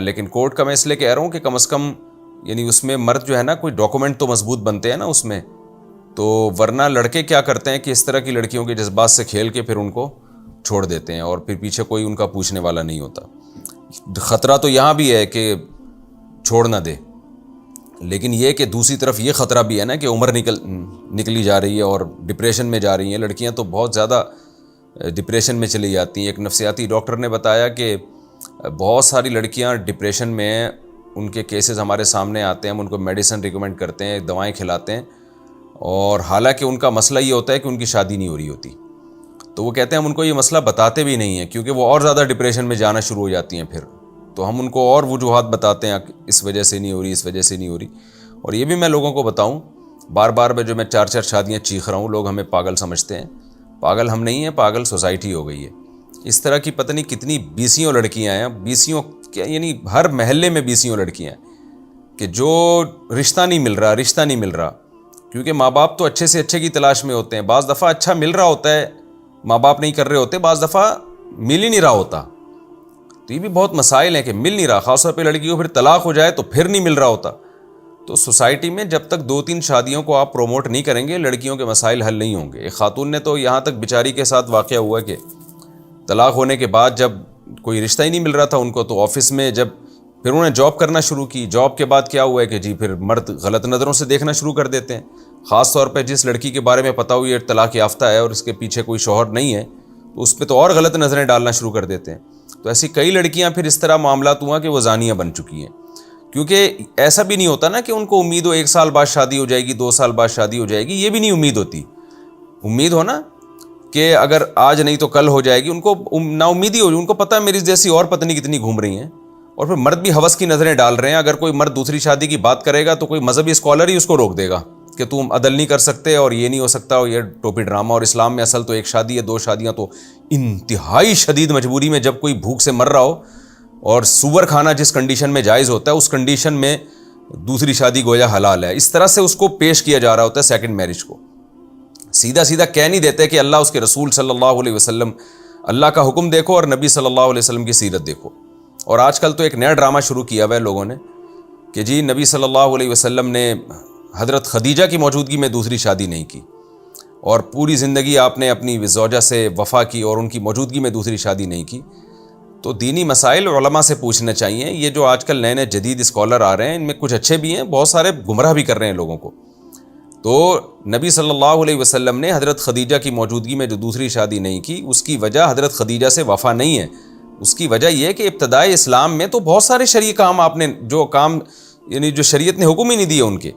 لیکن کورٹ کا میں اس لیے کہہ رہا ہوں کہ کم از کم یعنی اس میں مرد جو ہے نا کوئی ڈاکومنٹ تو مضبوط بنتے ہیں نا اس میں، تو ورنہ لڑکے کیا کرتے ہیں کہ اس طرح کی لڑکیوں کے جذبات سے کھیل کے پھر ان کو چھوڑ دیتے ہیں اور پھر پیچھے کوئی ان کا پوچھنے والا نہیں ہوتا۔ خطرہ تو یہاں بھی ہے کہ چھوڑ نہ دے، لیکن یہ کہ دوسری طرف یہ خطرہ بھی ہے نا کہ عمر نکلی جا رہی ہے اور ڈپریشن میں جا رہی ہیں لڑکیاں، تو بہت زیادہ ڈپریشن میں چلی جاتی ہیں۔ ایک نفسیاتی ڈاکٹر نے بتایا کہ بہت ساری لڑکیاں ڈپریشن میں ہیں، ان کے کیسز ہمارے سامنے آتے ہیں، ہم ان کو میڈیسن ریکمینڈ کرتے ہیں، دوائیں کھلاتے ہیں، اور حالانکہ ان کا مسئلہ یہ ہوتا ہے کہ ان کی شادی نہیں ہو رہی ہوتی۔ تو وہ کہتے ہیں ہم ان کو یہ مسئلہ بتاتے بھی نہیں ہیں کیونکہ وہ اور زیادہ ڈپریشن میں جانا شروع ہو جاتی ہیں پھر، تو ہم ان کو اور وجوہات بتاتے ہیں اس وجہ سے نہیں ہو رہی، اس وجہ سے نہیں ہو رہی۔ اور یہ بھی میں لوگوں کو بتاؤں، بار بار جو میں 4 شادیاں چیخ رہا ہوں، لوگ ہمیں پاگل سمجھتے ہیں، پاگل ہم نہیں ہیں، پاگل سوسائٹی ہو گئی ہے۔ اس طرح کی پتہ نہیں کتنی بیسیوں لڑکیاں ہیں، بیسیوں کیا یعنی ہر محلے میں بیسیوں لڑکیاں ہیں کہ جو رشتہ نہیں مل رہا کیونکہ ماں باپ تو اچھے سے اچھے کی تلاش میں ہوتے ہیں، بعض دفعہ اچھا مل رہا ہوتا ہے، ماں باپ نہیں کر رہے ہوتے، بعض دفعہ مل ہی نہیں رہا ہوتا۔ تو یہ بھی بہت مسائل ہیں کہ مل نہیں رہا، خاص طور پہ لڑکی کو پھر طلاق ہو جائے تو پھر نہیں مل رہا ہوتا۔ تو سوسائٹی میں جب تک 2-3 شادیوں کو آپ پروموٹ نہیں کریں گے، لڑکیوں کے مسائل حل نہیں ہوں گے۔ ایک خاتون نے تو یہاں تک بیچاری کے ساتھ واقعہ ہوا کہ طلاق ہونے کے بعد جب کوئی رشتہ ہی نہیں مل رہا تھا ان کو، تو آفس میں جب پھر انہوں نے جاب کرنا شروع کی، جاب کے بعد کیا ہوا ہے کہ جی پھر مرد غلط نظروں سے دیکھنا شروع کر دیتے ہیں، خاص طور پہ جس لڑکی کے بارے میں پتہ ہو یہ طلاق یافتہ ہے اور اس کے پیچھے کوئی شوہر نہیں ہے، تو اس پہ تو اور غلط نظریں ڈالنا شروع کر دیتے ہیں۔ تو ایسی کئی لڑکیاں پھر اس طرح معاملات ہوا کہ وہ زانیہ بن چکی ہیں، کیونکہ ایسا بھی نہیں ہوتا نا کہ ان کو امید ہو 1 سال بعد شادی ہو جائے گی، 2 سال بعد شادی ہو جائے گی، یہ بھی نہیں امید ہوتی۔ امید ہو نا کہ اگر آج نہیں تو کل ہو جائے گی، ان کو نا امیدی ہو، ان کو پتہ ہے میری جیسی اور پتنی کتنی گھوم رہی ہیں، اور پھر مرد بھی ہوس کی نظریں ڈال رہے ہیں۔ اگر کوئی مرد دوسری شادی کی بات کرے گا تو کوئی مذہبی اسکالر ہی اس کو روک دے گا کہ تم عدل نہیں کر سکتے اور یہ نہیں ہو سکتا، اور یہ ٹوپی ڈرامہ، اور اسلام میں اصل تو 1 شادی ہے، 2 شادیاں تو انتہائی شدید مجبوری میں جب کوئی بھوک سے مر رہا ہو، اور سور کھانا جس کنڈیشن میں جائز ہوتا ہے اس کنڈیشن میں دوسری شادی گویا حلال ہے۔ اس طرح سے اس کو پیش کیا جا رہا ہوتا ہے سیکنڈ میرج کو۔ سیدھا کہہ نہیں دیتے کہ اللہ اس کے رسول صلی اللہ علیہ وسلم، اللہ کا حکم دیکھو اور نبی صلی اللہ علیہ وسلم کی سیرت دیکھو۔ اور آج کل تو ایک نیا ڈرامہ شروع کیا ہوا ہے لوگوں نے کہ جی نبی صلی اللہ علیہ وسلم نے حضرت خدیجہ کی موجودگی میں دوسری شادی نہیں کی، اور پوری زندگی آپ نے اپنی زوجہ سے وفا کی اور ان کی موجودگی میں دوسری شادی نہیں کی۔ تو دینی مسائل علماء سے پوچھنا چاہیے۔ یہ جو آج کل نئے جدید اسکالر آ رہے ہیں، ان میں کچھ اچھے بھی ہیں، بہت سارے گمراہ بھی کر رہے ہیں لوگوں کو۔ تو نبی صلی اللہ علیہ وسلم نے حضرت خدیجہ کی موجودگی میں جو دوسری شادی نہیں کی، اس کی وجہ حضرت خدیجہ سے وفا نہیں ہے، اس کی وجہ یہ ہے کہ ابتدائی اسلام میں تو بہت سارے شرعی کام آپ نے جو کام یعنی جو شریعت نے حکم ہی نہیں دیے ان کے،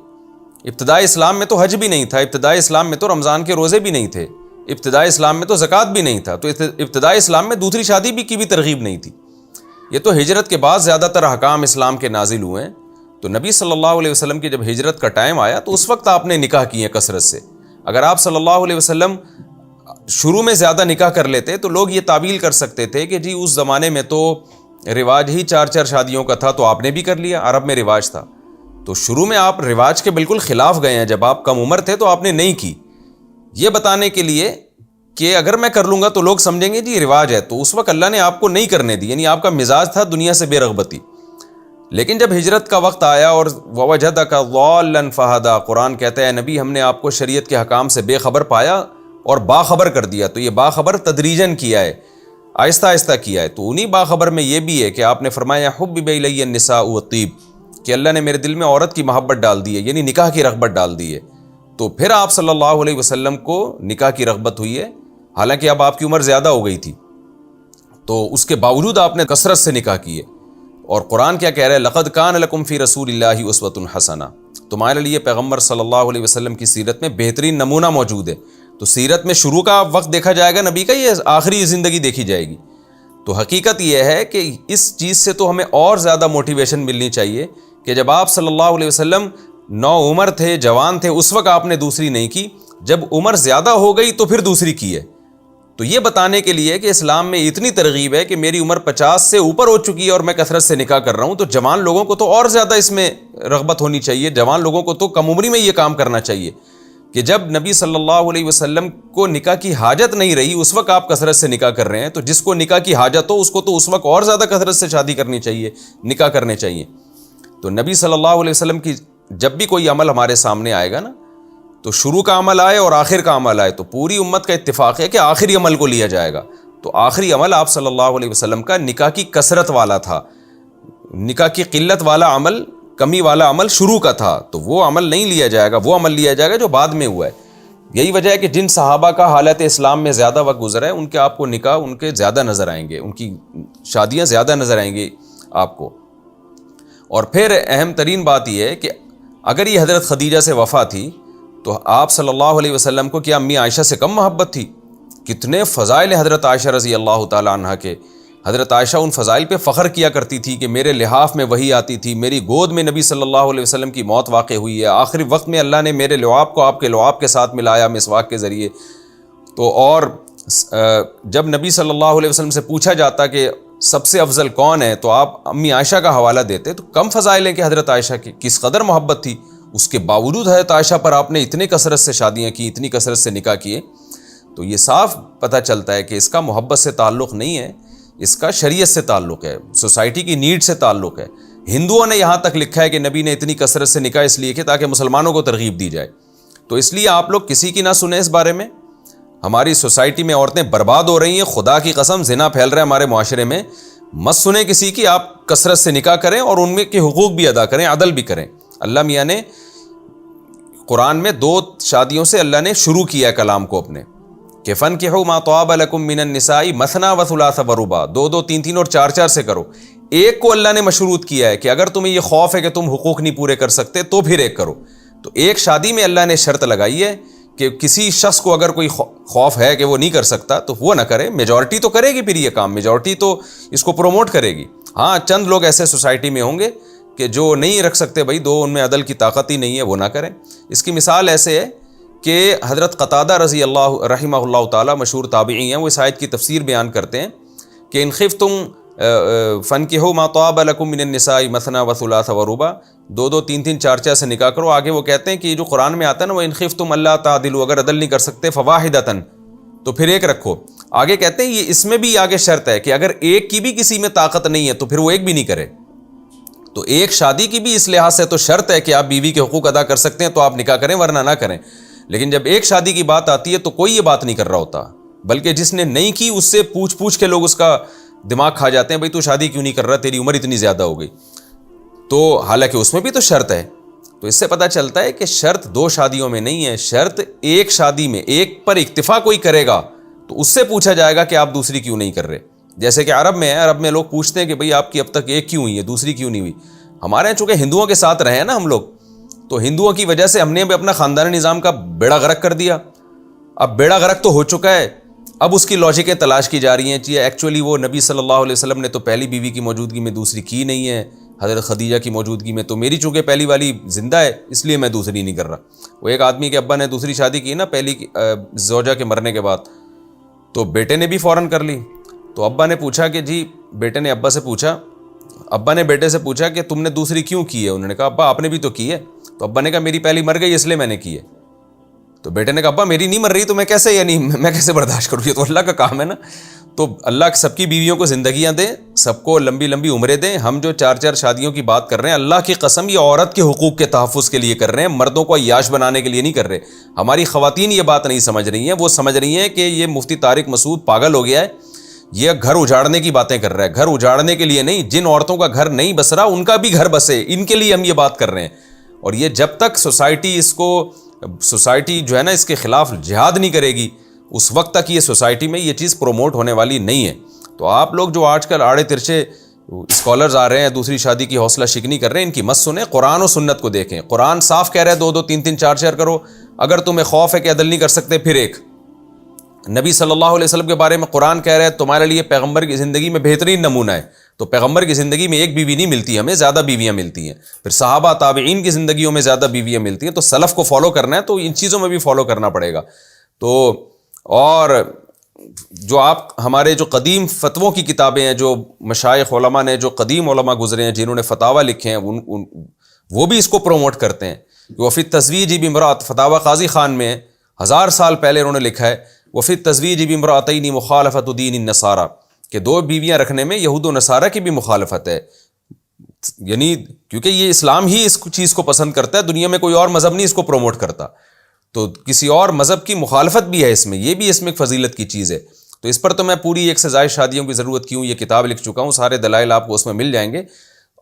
ابتدائی اسلام میں تو حج بھی نہیں تھا، ابتدائی اسلام میں تو رمضان کے روزے بھی نہیں تھے، ابتدائی اسلام میں تو زکوٰۃ بھی نہیں تھا، تو ابتدائی اسلام میں دوسری شادی بھی کی بھی ترغیب نہیں تھی۔ یہ تو ہجرت کے بعد زیادہ تر احکام اسلام کے نازل ہوئے ہیں۔ تو نبی صلی اللہ علیہ وسلم کی جب ہجرت کا ٹائم آیا تو اس وقت آپ نے نکاح کیے کثرت سے۔ اگر آپ صلی اللہ علیہ وسلم شروع میں زیادہ نکاح کر لیتے تو لوگ یہ تعویل کر سکتے تھے کہ جی اس زمانے میں تو رواج ہی 4 شادیوں کا تھا، تو آپ نے بھی کر لیا، عرب میں رواج تھا۔ تو شروع میں آپ رواج کے بالکل خلاف گئے ہیں، جب آپ کم عمر تھے تو آپ نے نہیں کی، یہ بتانے کے لیے کہ اگر میں کر لوں گا تو لوگ سمجھیں گے جی رواج ہے، تو اس وقت اللہ نے آپ کو نہیں کرنے دی، یعنی آپ کا مزاج تھا دنیا سے بے رغبتی۔ لیکن جب ہجرت کا وقت آیا اور وَوَجَدَكَ ضَالًّا فَهَدَىٰ، قرآن کہتا ہے نبی ہم نے آپ کو شریعت کے حکام سے بے خبر پایا اور باخبر کر دیا۔ تو یہ باخبر تدریجاً کیا ہے، آہستہ آہستہ کیا ہے۔ تو انہی باخبر میں یہ بھی ہے کہ آپ نے فرمایا حُبِّبَ إِلَيَّ النِّسَاءُ وَالطِّيبُ، کہ اللہ نے میرے دل میں عورت کی محبت ڈال دی ہے، یعنی نکاح کی رغبت ڈال دی ہے۔ تو پھر آپ صلی اللہ علیہ وسلم کو نکاح کی رغبت ہوئی ہے، حالانکہ اب آپ کی عمر زیادہ ہو گئی تھی، تو اس کے باوجود آپ نے کثرت سے نکاح کیے۔ اور قرآن کیا کہہ رہا ہے؟ لَقَدْ كَانَ لَكُمْ فِي رَسُولِ اللَّهِ أُسْوَةٌ حَسَنَةٌ، تمہارے لیے پیغمبر صلی اللہ علیہ وسلم کی سیرت میں بہترین نمونہ موجود ہے۔ تو سیرت میں شروع کا وقت دیکھا جائے گا نبی کا، یہ آخری زندگی دیکھی جائے گی۔ تو حقیقت یہ ہے کہ اس چیز سے تو ہمیں اور زیادہ موٹیویشن ملنی چاہیے کہ جب آپ صلی اللہ علیہ وسلم نو عمر تھے، جوان تھے، اس وقت آپ نے دوسری نہیں کی، جب عمر زیادہ ہو گئی تو پھر دوسری کی ہے۔ تو یہ بتانے کے لیے کہ اسلام میں اتنی ترغیب ہے کہ میری عمر 50 سے اوپر ہو چکی ہے اور میں کثرت سے نکاح کر رہا ہوں، تو جوان لوگوں کو تو اور زیادہ اس میں رغبت ہونی چاہیے، جوان لوگوں کو تو کم عمری میں یہ کام کرنا چاہیے کہ جب نبی صلی اللہ علیہ وسلم کو نکاح کی حاجت نہیں رہی اس وقت آپ کثرت سے نکاح کر رہے ہیں، تو جس کو نکاح کی حاجت ہو اس کو تو اس وقت اور زیادہ کثرت سے شادی کرنی چاہیے، نکاح کرنے چاہیے۔ تو نبی صلی اللہ علیہ وسلم کی جب بھی کوئی عمل ہمارے سامنے آئے گا نا، تو شروع کا عمل آئے اور آخر کا عمل آئے، تو پوری امت کا اتفاق ہے کہ آخری عمل کو لیا جائے گا۔ تو آخری عمل آپ صلی اللہ علیہ وسلم کا نکاح کی کثرت والا تھا، نکاح کی قلت والا عمل، کمی والا عمل شروع کا تھا، تو وہ عمل نہیں لیا جائے گا، وہ عمل لیا جائے گا جو بعد میں ہوا ہے۔ یہی وجہ ہے کہ جن صحابہ کا حالت اسلام میں زیادہ وقت گزرا ہے ان کے آپ کو نکاح ان کے زیادہ نظر آئیں گے، ان کی شادیاں زیادہ نظر آئیں گی آپ کو۔ اور پھر اہم ترین بات یہ ہے کہ اگر یہ حضرت خدیجہ سے وفا تھی تو آپ صلی اللہ علیہ وسلم کو کیا امی عائشہ سے کم محبت تھی؟ کتنے فضائل حضرت عائشہ رضی اللہ تعالی عنہ کے۔ حضرت عائشہ ان فضائل پہ فخر کیا کرتی تھی کہ میرے لحاف میں وحی آتی تھی، میری گود میں نبی صلی اللہ علیہ وسلم کی موت واقع ہوئی ہے، آخری وقت میں اللہ نے میرے لعاب کو آپ کے لعاب کے ساتھ ملایا مسواک کے ذریعے۔ تو اور جب نبی صلی اللہ علیہ وسلم سے پوچھا جاتا کہ سب سے افضل کون ہے تو آپ امی عائشہ کا حوالہ دیتے، تو کم فضائل ہیں کہ حضرت عائشہ کی کس قدر محبت تھی، اس کے باوجود حضرت عائشہ پر آپ نے اتنے کثرت سے شادیاں کی، اتنی کثرت سے نکاح کیے۔ تو یہ صاف پتہ چلتا ہے کہ اس کا محبت سے تعلق نہیں ہے، اس کا شریعت سے تعلق ہے، سوسائٹی کی نیڈ سے تعلق ہے۔ ہندوؤں نے یہاں تک لکھا ہے کہ نبی نے اتنی کثرت سے نکاح اس لیے کہ تاکہ مسلمانوں کو ترغیب دی جائے۔ تو اس لیے آپ لوگ کسی کی نہ سنیں اس بارے میں۔ ہماری سوسائٹی میں عورتیں برباد ہو رہی ہیں، خدا کی قسم زنا پھیل رہا ہے ہمارے معاشرے میں، مت سنیں کسی کی، آپ کثرت سے نکاح کریں اور ان میں کے حقوق بھی ادا کریں، عدل بھی کریں۔ اللہ میاں نے قرآن میں 2 شادیوں سے اللہ نے شروع کیا ہے کلام کو اپنے، کہ فَانْكِحُوا مَا طَابَ لَكُم مِّنَ النِّسَاءِ مَثْنَىٰ وَثُلَاثَ وَرُبَاع، 2 3 3 اور 4 4 سے کرو۔ ایک کو اللہ نے مشروط کیا ہے کہ اگر تمہیں یہ خوف ہے کہ تم حقوق نہیں پورے کر سکتے تو پھر ایک کرو۔ تو ایک شادی میں اللہ نے شرط لگائی ہے کہ کسی شخص کو اگر کوئی خوف ہے کہ وہ نہیں کر سکتا تو وہ نہ کرے، میجورٹی تو کرے گی پھر یہ کام، میجورٹی تو اس کو پروموٹ کرے گی۔ ہاں چند لوگ ایسے سوسائٹی میں ہوں گے کہ جو نہیں رکھ سکتے، بھائی 2 ان میں عدل کی طاقت ہی نہیں ہے، وہ نہ کریں۔ اس کی مثال ایسے ہے کہ حضرت قتادہ رضی اللہ رحمہ اللہ تعالی مشہور تابعی ہیں، وہ اس آیت کی تفسیر بیان کرتے ہیں کہ ان خفتم فانکحوا ما طاب لکم من النساء مثنی وثلاث ورباع، 2 2 3 3 4 4 سے نکاح کرو۔ آگے وہ کہتے ہیں کہ یہ جو قرآن میں آتا ہے نا، وہ ان خفتم اللہ تعدلوا، اگر عدل نہیں کر سکتے فواحدۃ، تو پھر ایک رکھو۔ آگے کہتے ہیں یہ اس میں بھی آگے شرط ہے کہ اگر ایک کی بھی کسی میں طاقت نہیں ہے تو پھر وہ ایک بھی نہیں کرے۔ تو ایک شادی کی بھی اس لحاظ سے تو شرط ہے کہ آپ بیوی کے حقوق ادا کر سکتے ہیں تو آپ نکاح کریں، ورنہ نہ کریں۔ لیکن جب ایک شادی کی بات آتی ہے تو کوئی یہ بات نہیں کر رہا ہوتا، بلکہ جس نے نہیں کی اس سے پوچھ کے لوگ اس کا دماغ کھا جاتے ہیں، بھئی تو شادی کیوں نہیں کر رہا، تیری عمر اتنی زیادہ ہو گئی۔ تو حالانکہ اس میں بھی تو شرط ہے۔ تو اس سے پتہ چلتا ہے کہ شرط 2 شادیوں میں نہیں ہے، شرط ایک شادی میں ایک پر اکتفا کوئی کرے گا تو اس سے پوچھا جائے گا کہ آپ دوسری کیوں نہیں کر رہے۔ جیسے کہ عرب میں ہے، عرب میں لوگ پوچھتے ہیں کہ بھئی آپ کی اب تک ایک کیوں ہوئی ہے، دوسری کیوں نہیں ہوئی۔ ہمارے یہاں چونکہ ہندوؤں کے ساتھ رہے ہیں نا ہم لوگ، تو ہندوؤں کی وجہ سے ہم نے بھی اپنا خاندانی نظام کا بیڑا غرق کر دیا۔ اب بیڑا غرق تو ہو چکا ہے، اب اس کی لاجکیں تلاش کی جا رہی ہیں کہ ایکچولی وہ نبی صلی اللہ علیہ وسلم نے تو پہلی بیوی کی موجودگی میں دوسری کی نہیں ہے، حضرت خدیجہ کی موجودگی میں، تو میری چونکہ پہلی والی زندہ ہے اس لیے میں دوسری نہیں کر رہا۔ وہ ایک آدمی کے ابا نے دوسری شادی کی نا پہلی زوجہ کے مرنے کے بعد، تو بیٹے نے بھی فوراً کر لی۔ تو ابا نے پوچھا کہ جی، بیٹے نے ابا سے پوچھا، ابا نے بیٹے سے پوچھا کہ تم نے دوسری کیوں کی ہے؟ انہوں نے کہا ابا آپ نے بھی تو کی ہے۔ تو ابا نے کہا میری پہلی مر گئی اس لیے میں نے کی ہے۔ تو بیٹے نے کہا ابا میری نہیں مر رہی تو میں کیسے، یعنی میں کیسے برداشت کروں، یہ تو اللہ کا کام ہے نا۔ تو اللہ سب کی بیویوں کو زندگیاں دیں، سب کو لمبی لمبی عمریں دیں۔ ہم جو 4 4 شادیوں کی بات کر رہے ہیں، اللہ کی قسم یہ عورت کے حقوق کے تحفظ کے لیے کر رہے ہیں، مردوں کو عیاش بنانے کے لیے نہیں کر رہے۔ ہماری خواتین یہ بات نہیں سمجھ رہی ہیں، وہ سمجھ رہی ہیں کہ یہ مفتی طارق مسعود پاگل ہو گیا ہے، یہ گھر اجاڑنے کی باتیں کر رہا ہے۔ گھر اجاڑنے کے لیے نہیں، جن عورتوں کا گھر نہیں بس رہا ان کا بھی گھر بسے، ان کے لیے ہم یہ بات کر رہے ہیں۔ اور یہ جب تک سوسائٹی جو ہے نا اس کے خلاف جہاد نہیں کرے گی، اس وقت تک یہ سوسائٹی میں یہ چیز پروموٹ ہونے والی نہیں ہے۔ تو آپ لوگ جو آج کل آڑے ترچے اسکالرز آ رہے ہیں، دوسری شادی کی حوصلہ شکنی کر رہے ہیں، ان کی مت سنیں، قرآن و سنت کو دیکھیں۔ قرآن صاف کہہ رہا ہے 2 2 3 3 4 4 کرو۔ اگر تمہیں خوف ہے کہ عدل نہیں کر سکتے پھر ایک۔ نبی صلی اللہ علیہ وسلم کے بارے میں قرآن کہہ رہا ہے تمہارے لیے پیغمبر کی زندگی میں بہترین نمونہ ہے، تو پیغمبر کی زندگی میں ایک بیوی نہیں ملتی، ہمیں زیادہ بیویاں ملتی ہیں۔ پھر صحابہ تابعین کی زندگیوں میں زیادہ بیویاں ملتی ہیں، تو سلف کو فالو کرنا ہے تو ان چیزوں میں بھی فالو کرنا پڑے گا۔ تو اور جو آپ ہمارے جو قدیم فتووں کی کتابیں ہیں، جو مشائخ علماء نے، جو قدیم علماء گزرے ہیں جنہوں نے فتاوی لکھے ہیں، وہ بھی اس کو پروموٹ کرتے ہیں وفی التزویج بامرأۃ، فتاوی قاضی خان میں 1000 سال پہلے انہوں نے لکھا ہے وفی التزویج بامرأتین مخالفۃ دین النصارى، کہ 2 بیویاں رکھنے میں یہود و نصارہ کی بھی مخالفت ہے، یعنی کیونکہ یہ اسلام ہی اس چیز کو پسند کرتا ہے، دنیا میں کوئی اور مذہب نہیں اس کو پروموٹ کرتا، تو کسی اور مذہب کی مخالفت بھی ہے اس میں، یہ بھی اس میں ایک فضیلت کی چیز ہے۔ تو اس پر تو میں پوری 1 سے زائد شادیوں کی ضرورت کیوں یہ کتاب لکھ چکا ہوں، سارے دلائل آپ کو اس میں مل جائیں گے۔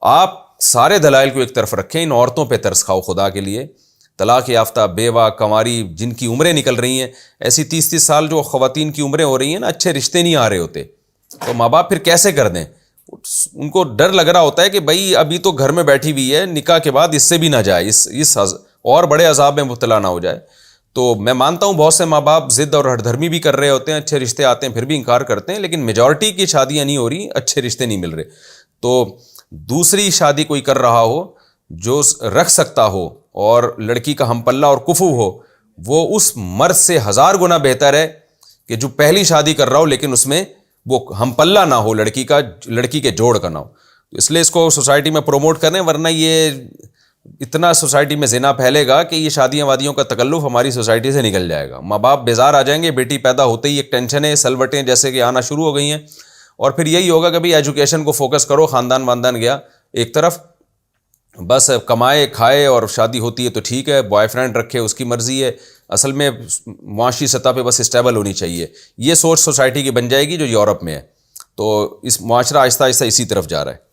آپ سارے دلائل کو ایک طرف رکھیں، ان عورتوں پہ ترس کھاؤ خدا کے لیے، طلاق یافتہ، بیوہ، کنواری، جن کی عمریں نکل رہی ہیں، ایسی 30 سال جو خواتین کی عمریں ہو رہی ہیں نا، اچھے رشتے نہیں آ رہے ہوتے، تو ماں باپ پھر کیسے کر دیں؟ ان کو ڈر لگ رہا ہوتا ہے کہ بھائی ابھی تو گھر میں بیٹھی ہوئی ہے، نکاح کے بعد اس سے بھی نہ جائے، اس اور بڑے عذاب میں مبتلا نہ ہو جائے۔ تو میں مانتا ہوں بہت سے ماں باپ ضد اور ہٹ دھرمی بھی کر رہے ہوتے ہیں، اچھے رشتے آتے ہیں پھر بھی انکار کرتے ہیں، لیکن میجورٹی کی شادیاں نہیں ہو رہی، اچھے رشتے نہیں مل رہے۔ تو دوسری شادی کوئی کر رہا ہو جو رکھ سکتا ہو اور لڑکی کا ہم پلہ اور کفو ہو، وہ اس مرد سے 1000 گنا بہتر ہے کہ جو پہلی شادی کر رہا ہو لیکن اس میں وہ ہم پلہ نہ ہو، لڑکی کے جوڑ کا نہ ہو۔ اس لیے اس کو سوسائٹی میں پروموٹ کریں، ورنہ یہ اتنا سوسائٹی میں زنا پھیلے گا کہ یہ شادیاں وادیوں کا تکلف ہماری سوسائٹی سے نکل جائے گا، ماں باپ بیزار آ جائیں گے، بیٹی پیدا ہوتے ہی ایک ٹینشن ہے، سلوٹیں جیسے کہ آنا شروع ہو گئی ہیں، اور پھر یہی ہوگا کہ بھئی ایجوکیشن کو فوکس کرو، خاندان واندان گیا ایک طرف، بس کمائے کھائے اور شادی ہوتی ہے تو ٹھیک ہے، بوائے فرینڈ رکھے اس کی مرضی ہے، اصل میں معاشی سطح پہ بس اسٹیبل ہونی چاہیے، یہ سوچ سوسائٹی کی بن جائے گی جو یورپ میں ہے۔ تو اس معاشرہ آہستہ آہستہ اسی طرف جا رہا ہے۔